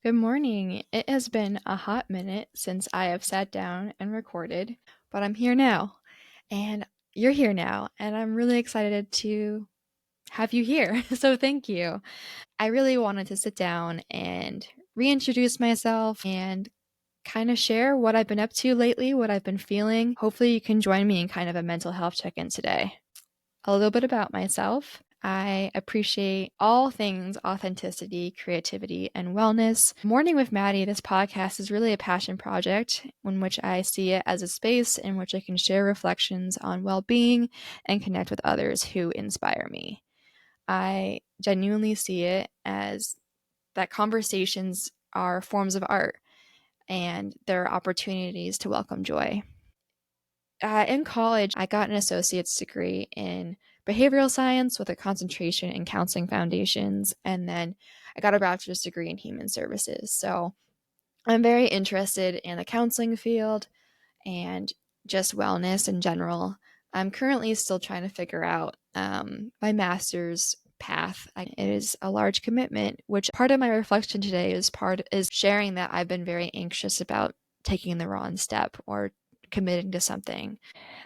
Good morning. It has been a hot minute since I have sat down and recorded, but I'm here now. And you're here now, and I'm really excited to have you here. So thank you. I really wanted to sit down and reintroduce myself and kind of share what I've been up to lately, what I've been feeling. Hopefully, you can join me in kind of a mental health check in today. A little bit about myself. I appreciate all things authenticity, creativity, and wellness. Morning with Maddie, this podcast is really a passion project in which I see it as a space in which I can share reflections on well being and connect with others who inspire me. I genuinely see it as that conversations are forms of art and there are opportunities to welcome joy. In college, I got an associate's degree in behavioral science with a concentration in counseling foundations, and then I got a bachelor's degree in human services. So I'm very interested in the counseling field and just wellness in general. I'm currently still trying to figure out my master's path. It is a large commitment, which part of my reflection today is sharing that I've been very anxious about taking the wrong step or committing to something.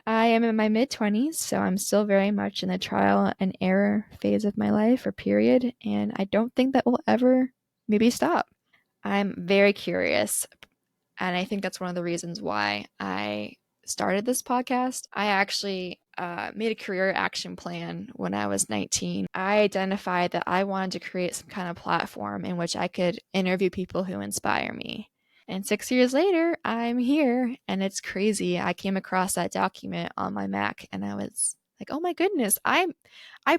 I am in my mid 20s, so I'm still very much in the trial and error phase of my life or period, and I don't think that will ever maybe stop. I'm very curious, and I think that's one of the reasons why I started this podcast. I actually made a career action plan when I was 19. I identified that I wanted to create some kind of platform in which I could interview people who inspire me. And 6 years later, I'm here, and it's crazy. I came across that document on my Mac, and I was like, "Oh my goodness, I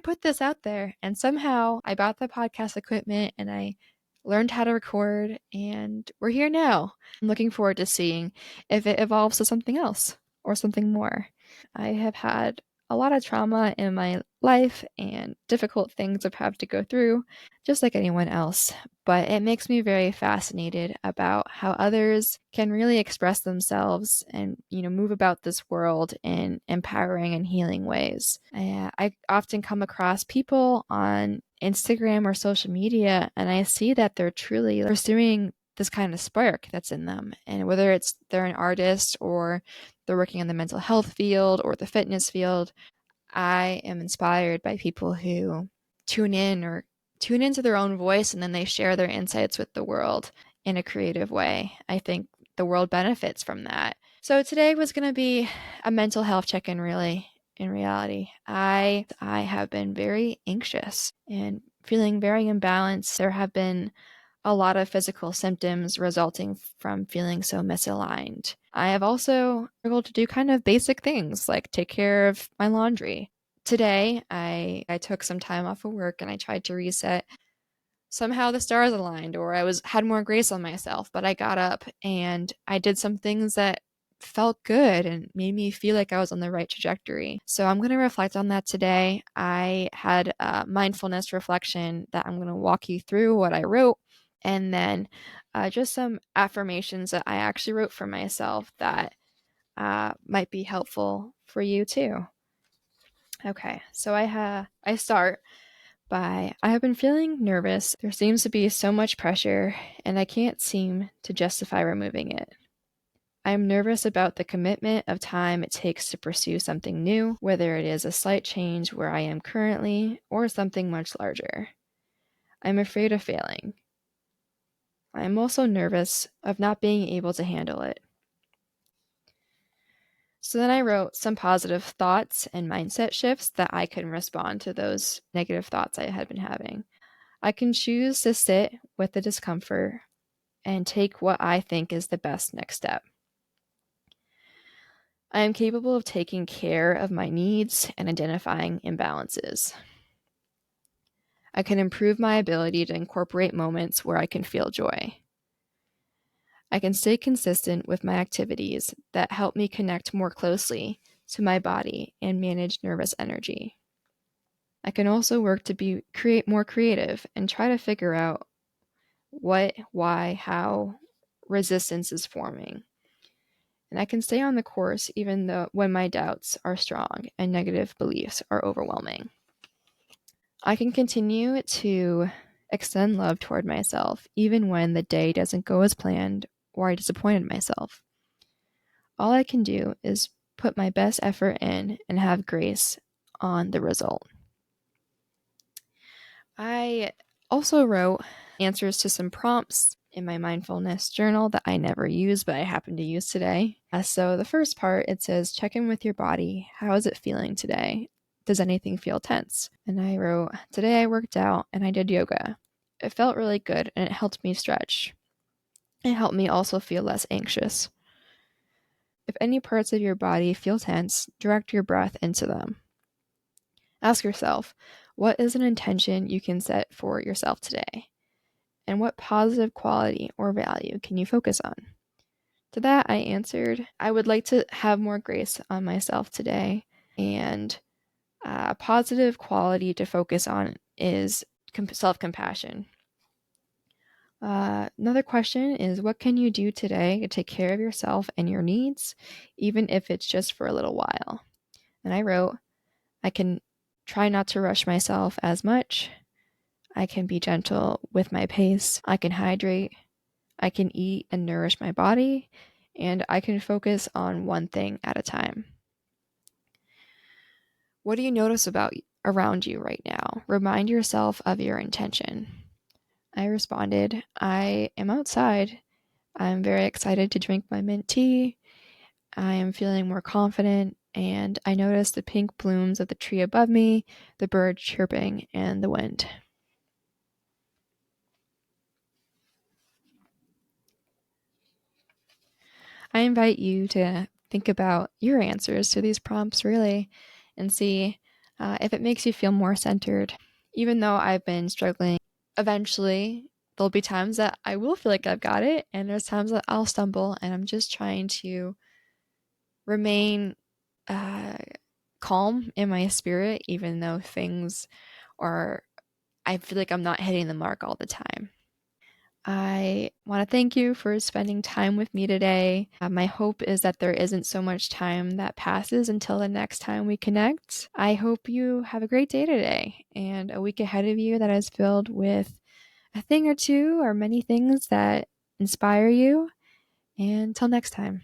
put this out there." And somehow I bought the podcast equipment, and I learned how to record, and we're here now. I'm looking forward to seeing if it evolves to something else or something more. I have had a lot of trauma in my life and difficult things I've had to go through, just like anyone else. But it makes me very fascinated about how others can really express themselves and, move about this world in empowering and healing ways. I often come across people on Instagram or social media, and I see that they're truly pursuing this kind of spark that's in them. And whether it's they're an artist or they're working in the mental health field or the fitness field, I am inspired by people who tune into their own voice and then they share their insights with the world in a creative way. I think the world benefits from that. So today was going to be a mental health check-in really. In reality, I have been very anxious and feeling very imbalanced. There have been a lot of physical symptoms resulting from feeling so misaligned. I have also struggled to do kind of basic things like take care of my laundry. Today, I took some time off of work and I tried to reset. Somehow the stars aligned, or I had more grace on myself, but I got up and I did some things that felt good and made me feel like I was on the right trajectory. So I'm going to reflect on that today. I had a mindfulness reflection that I'm going to walk you through what I wrote, and then just some affirmations that I actually wrote for myself that might be helpful for you too. Okay, so I start by I have been feeling nervous. There seems to be so much pressure, and I can't seem to justify removing it. I am nervous about the commitment of time it takes to pursue something new, whether it is a slight change where I am currently or something much larger. I'm afraid of failing. I am also nervous of not being able to handle it. So then I wrote some positive thoughts and mindset shifts that I can respond to those negative thoughts I had been having. I can choose to sit with the discomfort and take what I think is the best next step. I am capable of taking care of my needs and identifying imbalances. I can improve my ability to incorporate moments where I can feel joy. I can stay consistent with my activities that help me connect more closely to my body and manage nervous energy. I can also work to create more creative and try to figure out what, why, how resistance is forming. And I can stay on the course even though when my doubts are strong and negative beliefs are overwhelming. I can continue to extend love toward myself, even when the day doesn't go as planned or I disappointed myself. All I can do is put my best effort in and have grace on the result. I also wrote answers to some prompts in my mindfulness journal that I never use, but I happen to use today. So the first part, it says, check in with your body. How is it feeling today? Does anything feel tense? And I wrote, today I worked out and I did yoga. It felt really good and it helped me stretch. It helped me also feel less anxious. If any parts of your body feel tense, direct your breath into them. Ask yourself, what is an intention you can set for yourself today? And what positive quality or value can you focus on? To that, I answered, I would like to have more grace on myself today. And a positive quality to focus on is self-compassion. Another question is, what can you do today to take care of yourself and your needs, even if it's just for a little while? And I wrote, I can try not to rush myself as much. I can be gentle with my pace. I can hydrate. I can eat and nourish my body. And I can focus on one thing at a time. What do you notice around you right now? Remind yourself of your intention. I responded, I am outside. I'm very excited to drink my mint tea. I am feeling more confident, and I notice the pink blooms of the tree above me, the birds chirping, and the wind. I invite you to think about your answers to these prompts, really, and see if it makes you feel more centered. Even though I've been struggling, eventually there'll be times that I will feel like I've got it, and there's times that I'll stumble, and I'm just trying to remain calm in my spirit, even though things are, I feel like I'm not hitting the mark all the time. I want to thank you for spending time with me today. My hope is that there isn't so much time that passes until the next time we connect. I hope you have a great day today and a week ahead of you that is filled with a thing or two or many things that inspire you. And until next time.